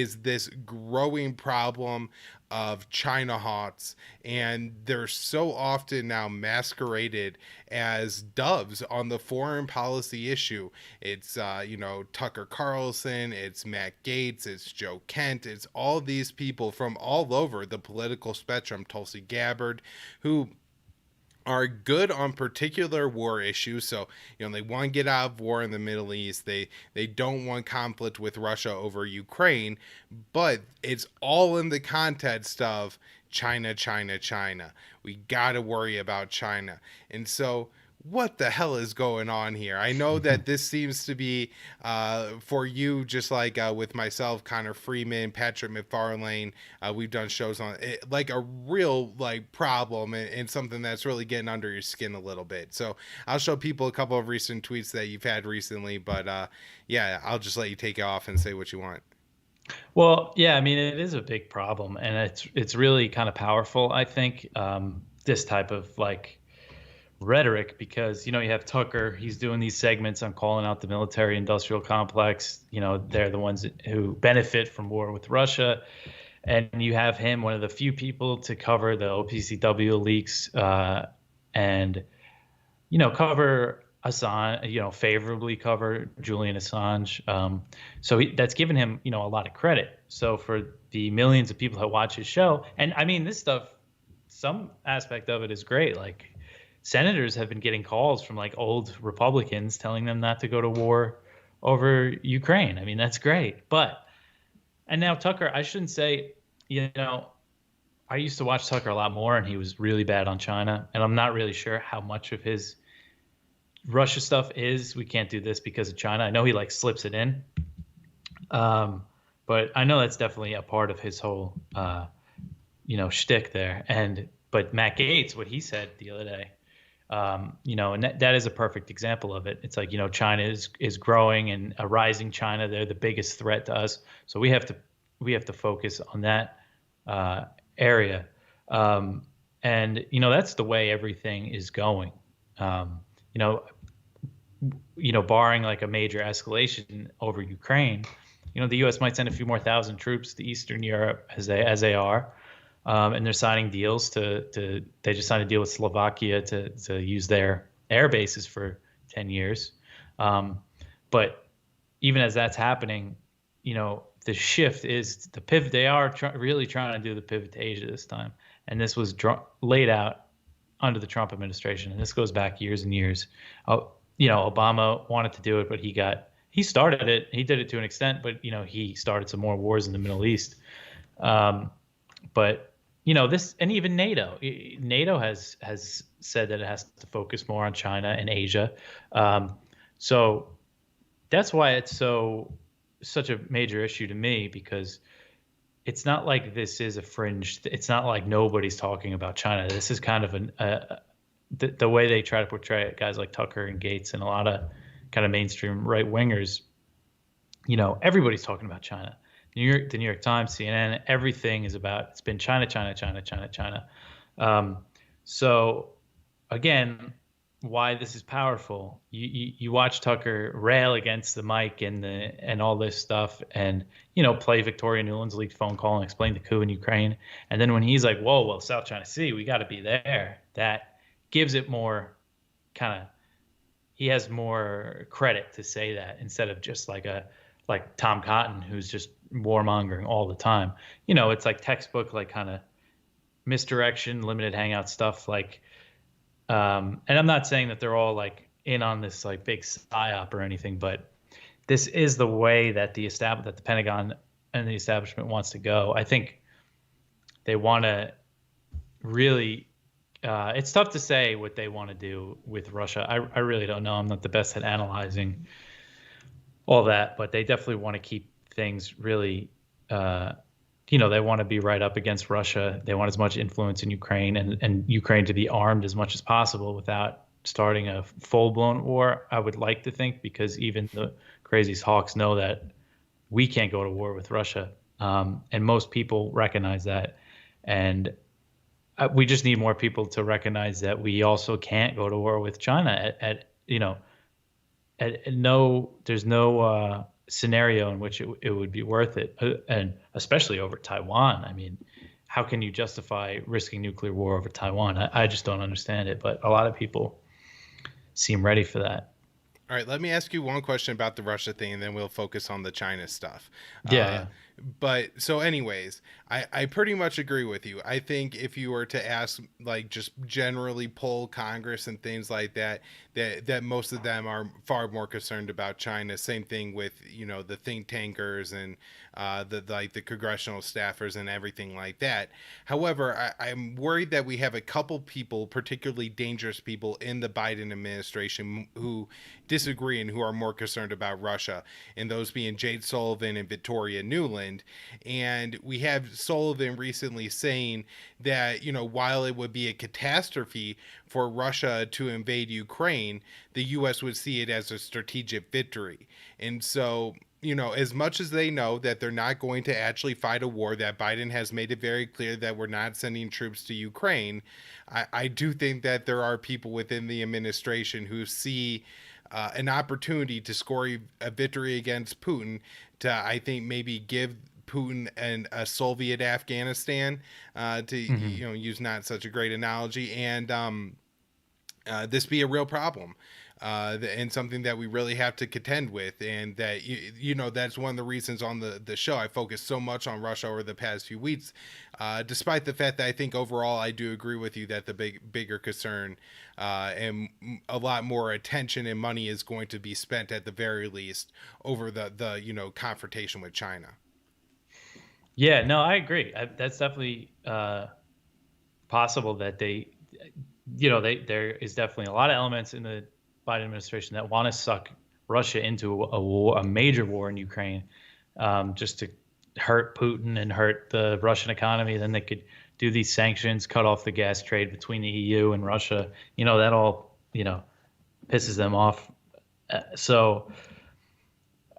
is this growing problem of China hots, and they're so often now masqueraded as doves on the foreign policy issue. It's Tucker Carlson, it's Matt Gaetz, it's Joe Kent, it's all these people from all over the political spectrum, Tulsi Gabbard, who are good on particular war issues. So, they want to get out of war in the Middle East. They don't want conflict with Russia over Ukraine, but it's all in the context of China, China, China. We got to worry about China. And so what the hell is going on here? I know that this seems to be for you, just like with myself, Connor Freeman, Patrick McFarlane. We've done shows on it, like a real problem, and something that's really getting under your skin a little bit. So I'll show people a couple of recent tweets that you've had recently, but yeah, I'll just let you take it off and say what you want. Well, yeah, I mean, it is a big problem, and it's really kind of powerful, I think, this type of rhetoric, because you have Tucker, he's doing these segments on calling out the military industrial complex. They're the ones who benefit from war with Russia, and you have him, one of the few people to cover the OPCW leaks, and cover Assange, favorably cover Julian Assange. So that's given him a lot of credit. So for the millions of people that watch his show, and I mean, this stuff, some aspect of it is great. Senators have been getting calls from old Republicans telling them not to go to war over Ukraine. I mean, that's great. And now Tucker, I shouldn't say, I used to watch Tucker a lot more, and he was really bad on China. And I'm not really sure how much of his Russia stuff is, we can't do this because of China. I know he slips it in. But I know that's definitely a part of his whole, shtick there. But Matt Gaetz, what he said the other day, and that is a perfect example of it. It's China is growing, and a rising China. They're the biggest threat to us. So we have to focus on that area. And that's the way everything is going. Barring a major escalation over Ukraine, the U.S. might send a few more thousand troops to Eastern Europe as they are. And they're signing deals they just signed a deal with Slovakia to use their air bases for 10 years. But even as that's happening, the shift is the pivot. They are really trying to do the pivot to Asia this time. And this was laid out under the Trump administration. And this goes back years and years. Obama wanted to do it, but he started it. He did it to an extent, but, he started some more wars in the Middle East. But this, and even NATO has said that it has to focus more on China and Asia. So that's why it's such a major issue to me, because it's not like this is a fringe. It's not like nobody's talking about China. This is kind of the way they try to portray it. Guys like Tucker and Gaetz and a lot of kind of mainstream right wingers, everybody's talking about China. The New York Times, CNN, everything is it's been China, China, China, China, China. So again, why this is powerful. You watch Tucker rail against the mic and all this stuff, and play Victoria Nuland's leaked phone call and explain the coup in Ukraine. And then when he's like, whoa, well, South China Sea, we got to be there. That gives it more he has more credit to say that, instead of just like Tom Cotton, who's just warmongering all the time. It's textbook, kind of misdirection, limited hangout stuff. And I'm not saying that they're all in on this big psyop or anything, but this is the way that the Pentagon and the establishment wants to go. I think they want to really. It's tough to say what they want to do with Russia. I really don't know. I'm not the best at analyzing all that, but they definitely want to keep things really, they want to be right up against Russia. They want as much influence in Ukraine and Ukraine to be armed as much as possible without starting a full-blown war, I would like to think, because even the craziest hawks know that we can't go to war with Russia. And most people recognize that. And we just need more people to recognize that we also can't go to war with China there's no scenario in which it would be worth it, and especially over Taiwan. I mean, how can you justify risking nuclear war over Taiwan? I just don't understand it, but a lot of people seem ready for that. All right, let me ask you one question about the Russia thing, and then we'll focus on the China stuff. Yeah, Uh, yeah. but so, anyways, I pretty much agree with you. I think if you were to ask, like, just generally poll Congress and things like that, that most of them are far more concerned about China. Same thing with the think tankers and the congressional staffers and everything like that. However, I'm worried that we have a couple people, particularly dangerous people in the Biden administration, who disagree and who are more concerned about Russia, and those being Jade Sullivan and Victoria Nuland. And we have Sullivan recently saying that, while it would be a catastrophe for Russia to invade Ukraine, the U.S. would see it as a strategic victory. And so, as much as they know that they're not going to actually fight a war, that Biden has made it very clear that we're not sending troops to Ukraine, I do think that there are people within the administration who see an opportunity to score a victory against Putin, to, I think, maybe give Putin a Soviet Afghanistan, to Hmm. use not such a great analogy, and this be a real problem, and something that we really have to contend with. And that that's one of the reasons on the show I focused so much on Russia over the past few weeks, despite the fact that I think overall I do agree with you that the bigger concern, and a lot more attention and money is going to be spent at the very least over the confrontation with China. Yeah, no, I agree. That's definitely possible that there is definitely a lot of elements in the Biden administration that want to suck Russia into a major war in Ukraine, just to hurt Putin and hurt the Russian economy. Then they could do these sanctions, cut off the gas trade between the EU and Russia. That all pisses them off. So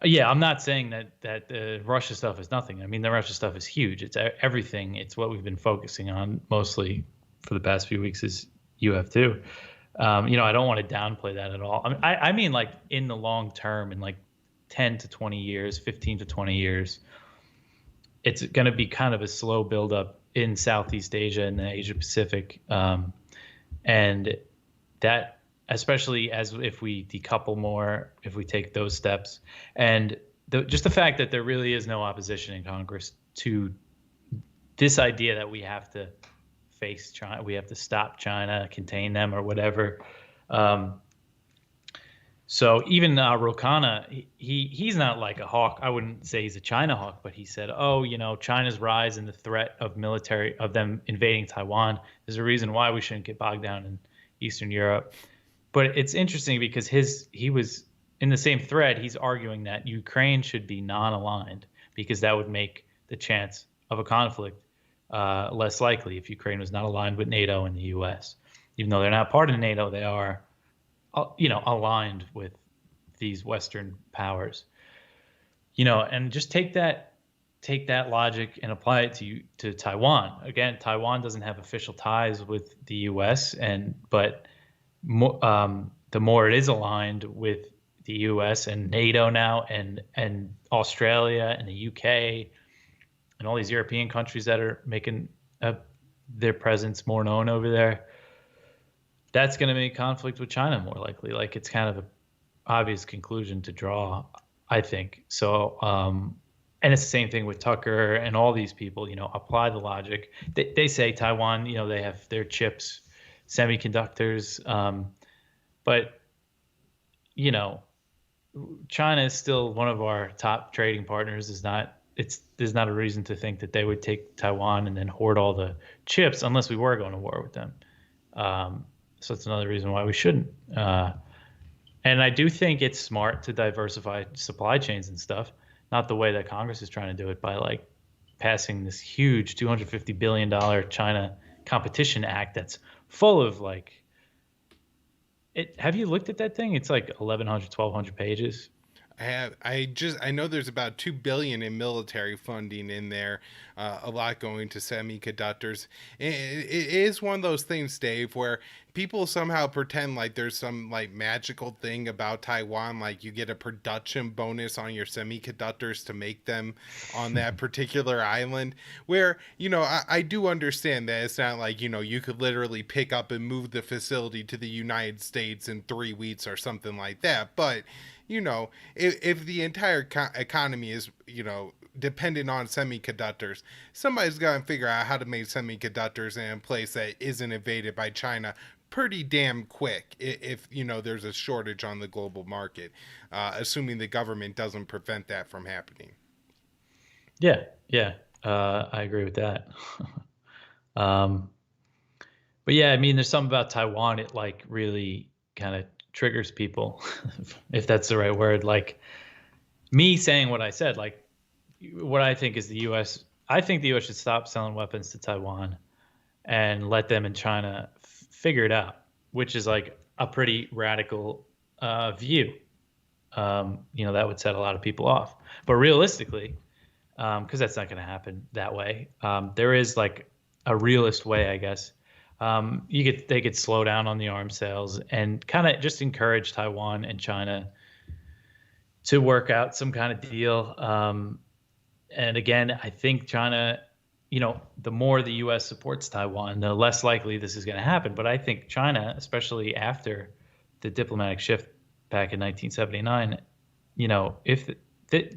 yeah, I'm not saying that the Russia stuff is nothing. I mean, the Russia stuff is huge. It's everything. It's what we've been focusing on mostly for the past few weeks, as you have too. I don't want to downplay that at all. I mean, like in the long term, in like 10 to 20 years, 15 to 20 years, it's going to be kind of a slow buildup in Southeast Asia and the Asia Pacific, and that, especially as if we decouple more, if we take those steps, and just the fact that there really is no opposition in Congress to this idea that we have to face China, we have to stop China, contain them, or whatever. So even Ro Khanna, he's not like a hawk. I wouldn't say he's a China hawk, but he said, "Oh, China's rise and the threat of them invading Taiwan is a reason why we shouldn't get bogged down in Eastern Europe." But it's interesting because he was in the same thread. He's arguing that Ukraine should be non-aligned because that would make the chance of a conflict less likely if Ukraine was not aligned with NATO and the U.S. Even though they're not part of NATO, they are, aligned with these Western powers. And just take that logic and apply it to Taiwan. Again, Taiwan doesn't have official ties with the U.S. but the more it is aligned with the U.S. and NATO now, and Australia and the U.K. and all these European countries that are making their presence more known over there, that's going to make conflict with China more likely. Like, it's kind of an obvious conclusion to draw, I think. So, and it's the same thing with Tucker and all these people. Apply the logic. They say Taiwan, they have their chips, semiconductors, but China is still one of our top trading partners. There's not a reason to think that they would take Taiwan and then hoard all the chips unless we were going to war with them. So it's another reason why we shouldn't. And I do think it's smart to diversify supply chains and stuff, not the way that Congress is trying to do it by like passing this huge $250 billion China Competition Act that's full of have you looked at that thing? It's like 1,100, 1,200 pages. I know there's about 2 billion in military funding in there, a lot going to semiconductors. It is one of those things, Dave, where people somehow pretend like there's some like magical thing about Taiwan, like you get a production bonus on your semiconductors to make them on that particular island. Where I do understand that it's not like you could literally pick up and move the facility to the United States in 3 weeks or something like that, but if the entire economy is, dependent on semiconductors, somebody's got to figure out how to make semiconductors in a place that isn't invaded by China pretty damn quick if there's a shortage on the global market, assuming the government doesn't prevent that from happening. Yeah, yeah, I agree with that. um, but yeah, I mean, there's something about Taiwan. It like really kind of triggers people, if that's the right word. Like me saying what I said, like what I think is the U.S. I think the U.S. should stop selling weapons to Taiwan and let them in China figure it out, which is like a pretty radical view. That would set a lot of people off. But realistically, because that's not going to happen that way, there is like a realist way, I guess. They could slow down on the arms sales and kind of just encourage Taiwan and China to work out some kind of deal. And again, I think China, the more the U.S. supports Taiwan, the less likely this is going to happen. But I think China, especially after the diplomatic shift back in 1979, if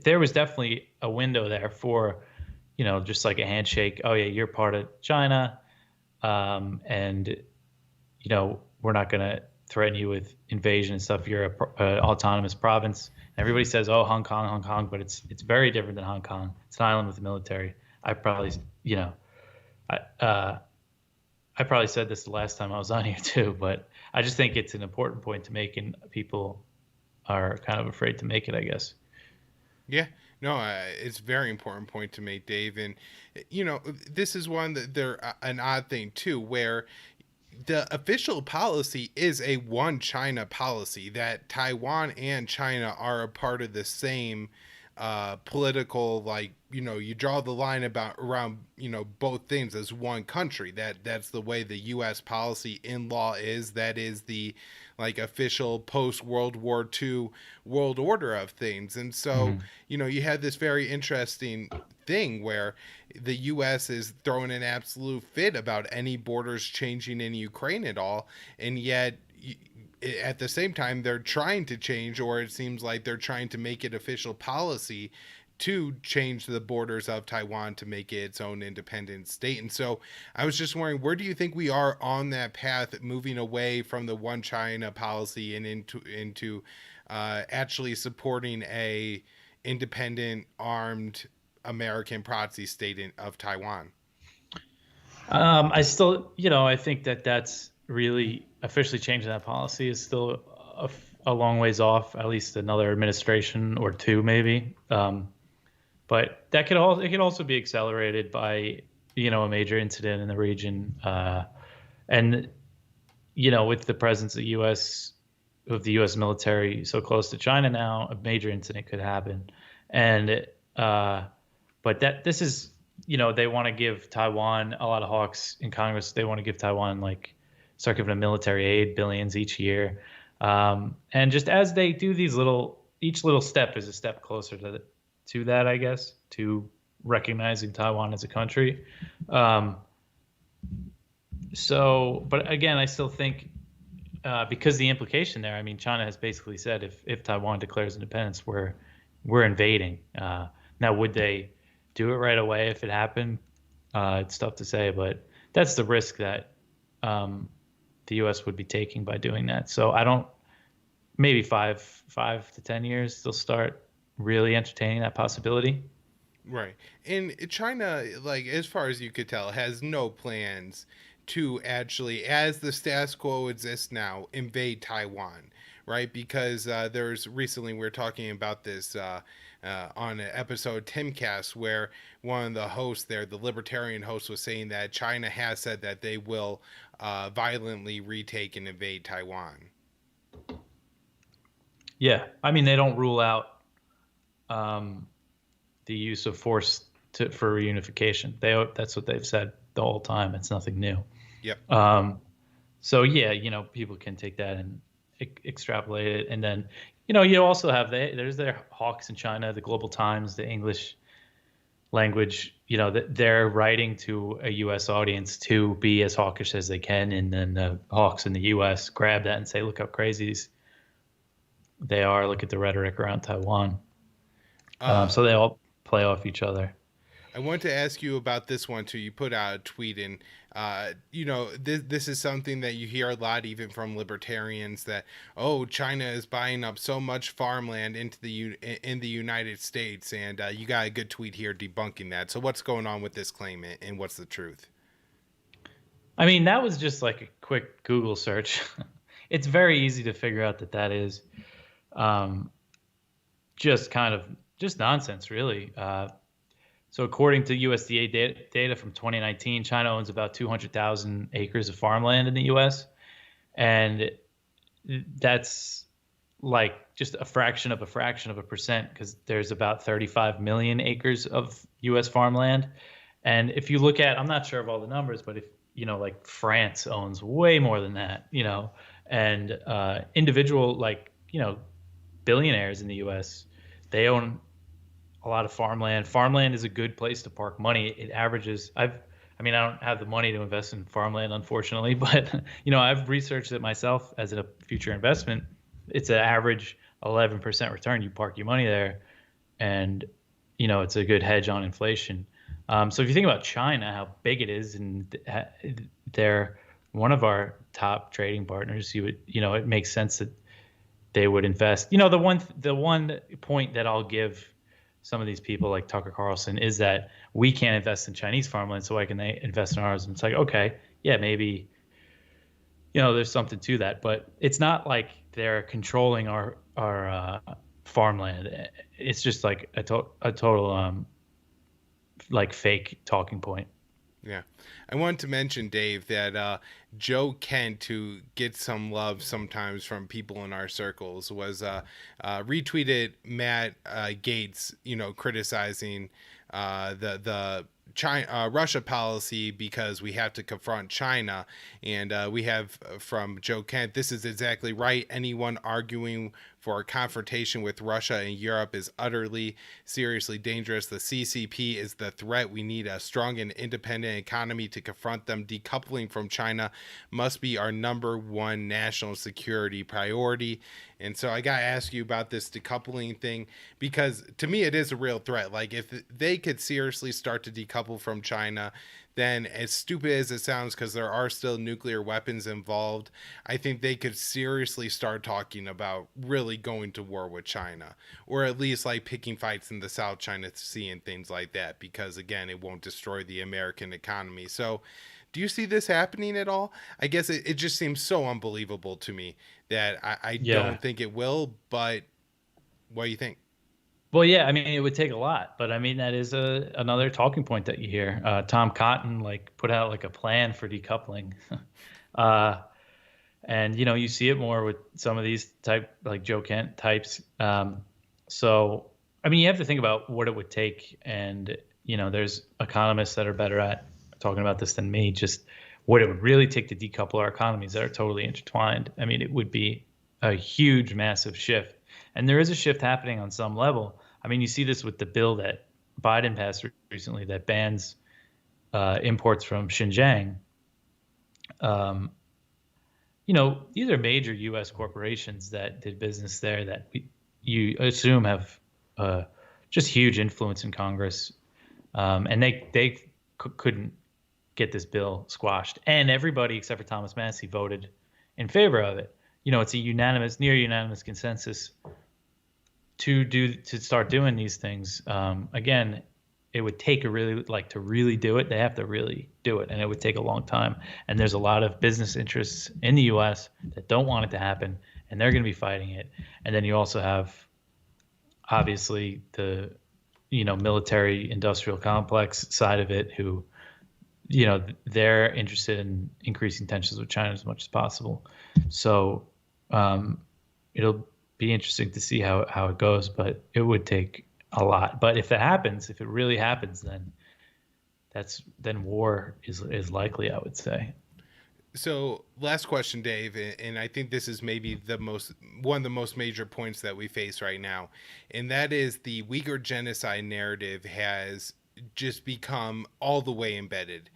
there was definitely a window there for, just like a handshake. Oh yeah, you're part of China. And we're not going to threaten you with invasion and stuff. You're a autonomous province. And everybody says, "Oh, Hong Kong," but it's very different than Hong Kong. It's an island with a military. I probably said this the last time I was on here too, but I just think it's an important point to make, and people are kind of afraid to make it, I guess. Yeah, no, it's a very important point to make, Dave. And this is one that they're an odd thing too, where the official policy is a one China policy, that Taiwan and China are a part of the same political, like, you draw the line about around, both things as one country. That's the way the US policy in law is. That is the like official post World War II world order of things. And so, Mm-hmm. You had this very interesting thing where the US is throwing an absolute fit about any borders changing in Ukraine at all, and yet at the same time they're trying to change, or it seems like they're trying to make it official policy to change the borders of Taiwan to make it its own independent state. And so I was just wondering, where do you think we are on that path, moving away from the one China policy and into actually supporting a independent armed American proxy state of Taiwan? I still, I think that's really officially changing that policy is still a long ways off, at least another administration or two, maybe. But it could also be accelerated by, a major incident in the region. And, with the presence of the U.S. military so close to China now, a major incident could happen. And, but this is, they want to give Taiwan, a lot of hawks in Congress, they want to give Taiwan, start giving them military aid, billions each year. And just as they do each little step is a step closer to that, I guess, to recognizing Taiwan as a country. But again, I still think, because the implication there, I mean, China has basically said if Taiwan declares independence, we're invading. Now, would they do it right away if it happened? It's tough to say, but that's the risk that the U.S. would be taking by doing that. So maybe 5 to 10 years, they'll start really entertaining that possibility. Right. And China, like, as far as you could tell, has no plans to actually, as the status quo exists now, invade Taiwan, right? Because there's recently, we were talking about this on an episode Timcast, where one of the hosts there, the libertarian host, was saying that China has said that they will violently retake and invade Taiwan. Yeah, I mean, they don't rule out the use of force for reunification. That's what they've said the whole time. It's nothing new. Yep. So yeah, people can take that and extrapolate it, and then you also have there's their hawks in China, the Global Times, the English language. They're writing to a U.S. audience to be as hawkish as they can, and then the hawks in the U.S. grab that and say, "Look how crazy they are. Look at the rhetoric around Taiwan." So they all play off each other. I want to ask you about this one too. You put out a tweet, and this is something that you hear a lot, even from libertarians, that China is buying up so much farmland in the United States, and you got a good tweet here debunking that. So what's going on with this claim, and what's the truth? I mean, that was just like a quick Google search. It's very easy to figure out that is just nonsense, really. So according to USDA data from 2019, China owns about 200,000 acres of farmland in the U.S. And that's like just a fraction of a percent, because there's about 35 million acres of U.S. farmland. And if you look at, I'm not sure of all the numbers, but if, like France owns way more than that, and individual, billionaires in the U.S., they own a lot of farmland. Farmland is a good place to park money. It averages, I don't have the money to invest in farmland, unfortunately, but, I've researched it myself as a future investment. It's an average 11% return. You park your money there, and, it's a good hedge on inflation. So if you think about China, how big it is, and they're one of our top trading partners, it makes sense that they would invest. The one point that I'll give some of these people like Tucker Carlson is that we can't invest in Chinese farmland, so why can they invest in ours? And it's like, okay, yeah, maybe, there's something to that, but it's not like they're controlling our farmland. It's just like a total like fake talking point. Yeah. I wanted to mention, Dave, that Joe Kent, who gets some love sometimes from people in our circles, was retweeted Matt Gaetz, criticizing the Russia policy because we have to confront China. And we have from Joe Kent, this is exactly right. Anyone arguing for a confrontation with Russia and Europe is utterly, seriously dangerous. The CCP is the threat. We need a strong and independent economy to confront them. Decoupling from China must be our number one national security priority. And so I got to ask you about this decoupling thing, because to me it is a real threat. Like, if they could seriously start to decouple from China, then, as stupid as it sounds, because there are still nuclear weapons involved, I think they could seriously start talking about really going to war with China, or at least like picking fights in the South China Sea and things like that, because again, it won't destroy the American economy. So do you see this happening at all? I guess it just seems so unbelievable to me that I don't think it will, but what do you think? Well, yeah, it would take a lot, but that is another talking point that you hear. Tom Cotton put out a plan for decoupling, and you see it more with some of these type Joe Kent types. So you have to think about what it would take, and there's economists that are better at talking about this than me. Just what it would really take to decouple our economies that are totally intertwined. It would be a huge, massive shift. And there is a shift happening on some level. You see this with the bill that Biden passed recently that bans imports from Xinjiang. These are major U.S. corporations that did business there that you assume have just huge influence in Congress. And they couldn't get this bill squashed. And everybody except for Thomas Massie voted in favor of it. It's a near unanimous consensus to start doing these things. Again, it would take to really do it. They have to really do it, and it would take a long time. And there's a lot of business interests in the U.S. that don't want it to happen, and they're going to be fighting it. And then you also have, obviously, the military industrial complex side of it, who they're interested in increasing tensions with China as much as possible. So it'll be interesting to see how it goes, but it would take a lot. But if if it really happens, then war is likely, I would say. So, last question, Dave, and I think this is maybe one of the most major points that we face right now, and that is the Uyghur genocide narrative has just become all the way embedded.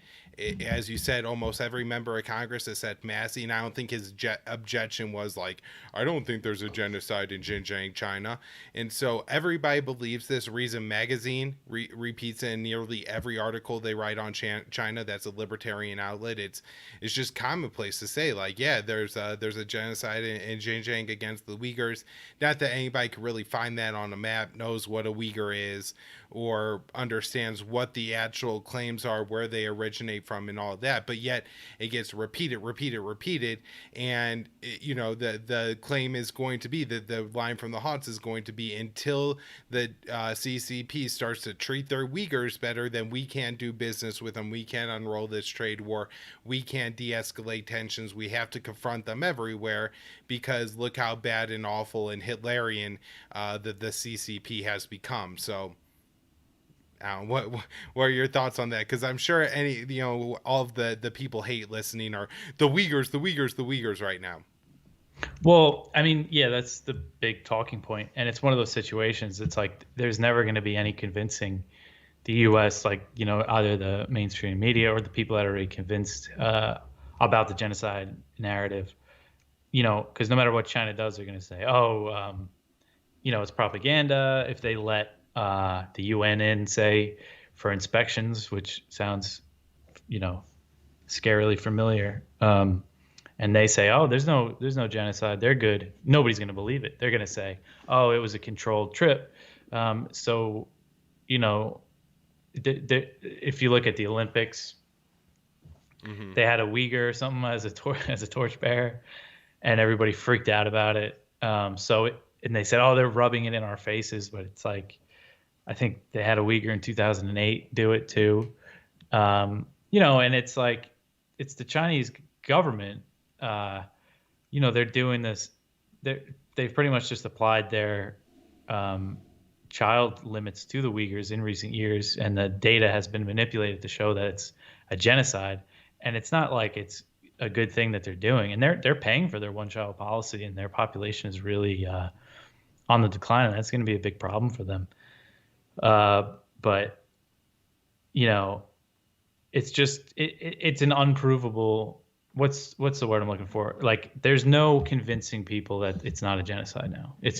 As you said, almost every member of Congress except Massey, and I don't think his objection was like, I don't think there's a genocide in Xinjiang, China. And so everybody believes this. Reason Magazine repeats it in nearly every article they write on China. That's a libertarian outlet. It's just commonplace to say, like, yeah, there's a genocide in Xinjiang against the Uyghurs. Not that anybody could really find that on a map, knows what a Uyghur is, or understands what the actual claims are, where they originate from, and all of that. But yet it gets repeated, and the claim is going to be that the line from the Hots is going to be, until the CCP starts to treat their Uyghurs better, then we can't do business with them. We can't unroll this trade war. We can't de-escalate tensions. We have to confront them everywhere, because look how bad and awful and Hitlerian the CCP has become. So what are your thoughts on that? Because I'm sure all of the people hate listening are the Uyghurs right now. Well, I mean, yeah, that's the big talking point, and it's one of those situations. It's like there's never going to be any convincing the U.S., like, either the mainstream media or the people that are already convinced about the genocide narrative. Because no matter what China does, they're going to say, it's propaganda. If they let the UN in, say, for inspections, which sounds, scarily familiar. And they say, oh, there's no genocide. They're good. Nobody's going to believe it. They're going to say, oh, it was a controlled trip. So, if you look at the Olympics, mm-hmm. they had a Uyghur or something as a torchbearer, and everybody freaked out about it. And they said, oh, they're rubbing it in our faces, but it's like, I think they had a Uyghur in 2008 do it too. And it's like, it's the Chinese government. They're doing this. They've pretty much just applied their child limits to the Uyghurs in recent years, and the data has been manipulated to show that it's a genocide. And it's not like it's a good thing that they're doing. And they're paying for their one-child policy, and their population is really on the decline, and that's going to be a big problem for them. But it's just it's an unprovable. What's the word I'm looking for? Like, there's no convincing people that it's not a genocide now. It's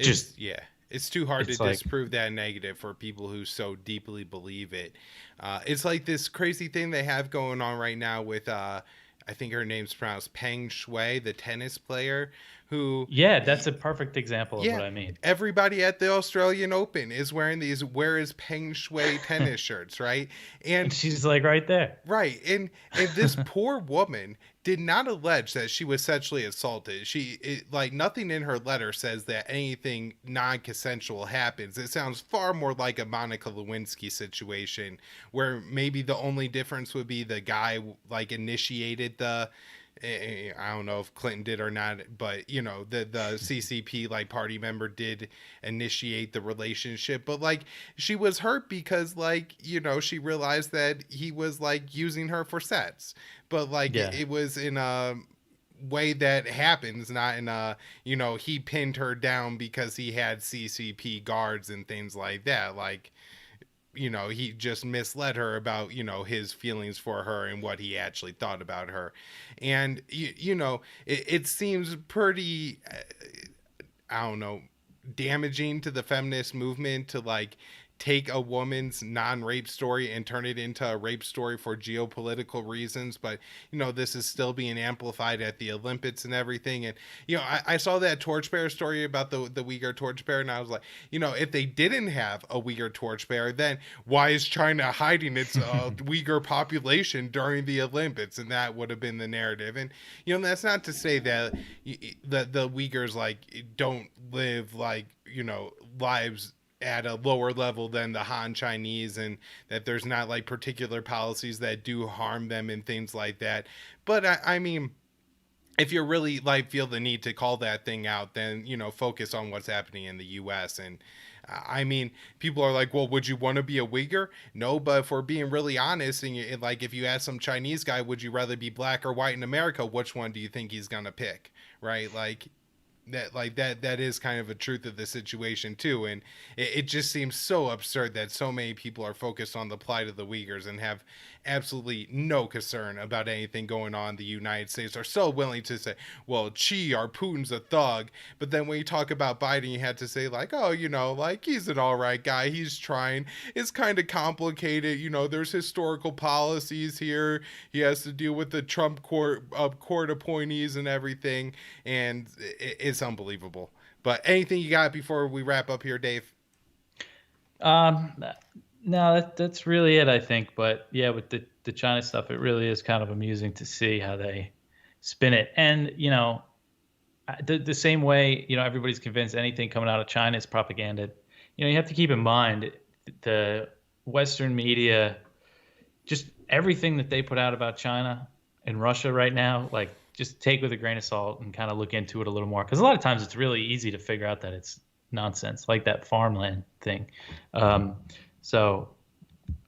too hard to disprove that negative for people who so deeply believe it. It's like this crazy thing they have going on right now with I think her name's pronounced Peng Shuai, the tennis player, who... Yeah, that's a perfect example of what I mean. Everybody at the Australian Open is wearing these "Where is Peng Shuai" tennis shirts, right? And she's like right there. Right. And this poor woman did not allege that she was sexually assaulted. Nothing in her letter says that anything non-consensual happens. It sounds far more like a Monica Lewinsky situation, where maybe the only difference would be the guy initiated the... I don't know if Clinton did or not, but the CCP party member did initiate the relationship. But she was hurt because she realized that he was using her for sex. But it was in a way that happens, not in a he pinned her down because he had CCP guards and things like that. He just misled her about, his feelings for her and what he actually thought about her. And, it seems pretty, I don't know, damaging to the feminist movement to take a woman's non-rape story and turn it into a rape story for geopolitical reasons. But this is still being amplified at the Olympics and everything. And I saw that torchbearer story about the Uyghur torchbearer, and I was like, if they didn't have a Uyghur torchbearer, then why is China hiding its Uyghur population during the Olympics? And that would have been the narrative. And that's not to say that the Uyghurs don't live lives at a lower level than the Han Chinese, and that there's not particular policies that do harm them and things like that. But I mean, if you really feel the need to call that thing out, then focus on what's happening in the US. And I mean, people are like, well, would you want to be a Uyghur? No, but if we're being really honest, and like if you ask some Chinese guy, would you rather be black or white in America? Which one do you think he's gonna pick? Right? That is kind of a truth of the situation too, and it just seems so absurd that so many people are focused on the plight of the Uyghurs and have absolutely no concern about anything going on in the United States, are so willing to say, well, Xi or Putin's a thug, but then when you talk about Biden, you had to say like, oh, like he's an all right guy, he's trying. It's kind of complicated, there's historical policies here, he has to deal with the Trump court appointees and everything, and it's unbelievable. But anything you got before we wrap up here, Dave? Um, no, that's really it, I think. But yeah, with the China stuff, it really is kind of amusing to see how they spin it. And the same way, everybody's convinced anything coming out of China is propaganda. You have to keep in mind the Western media, just everything that they put out about China and Russia right now, like just take with a grain of salt and kind of look into it a little more. Because a lot of times it's really easy to figure out that it's nonsense, like that farmland thing. So,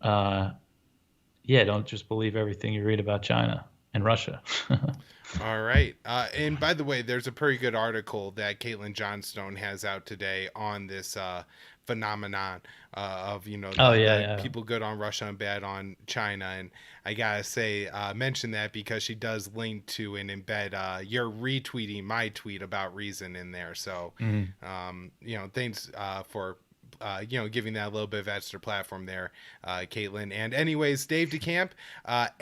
yeah, don't just believe everything you read about China and Russia. All right. And by the way, there's a pretty good article that Caitlin Johnstone has out today on this phenomenon of, people good on Russia and bad on China. And I got to say, mention that because she does link to and embed you're retweeting my tweet about Reason in there. So, thanks for giving that a little bit of extra platform there, Caitlin. And anyways, Dave DeCamp at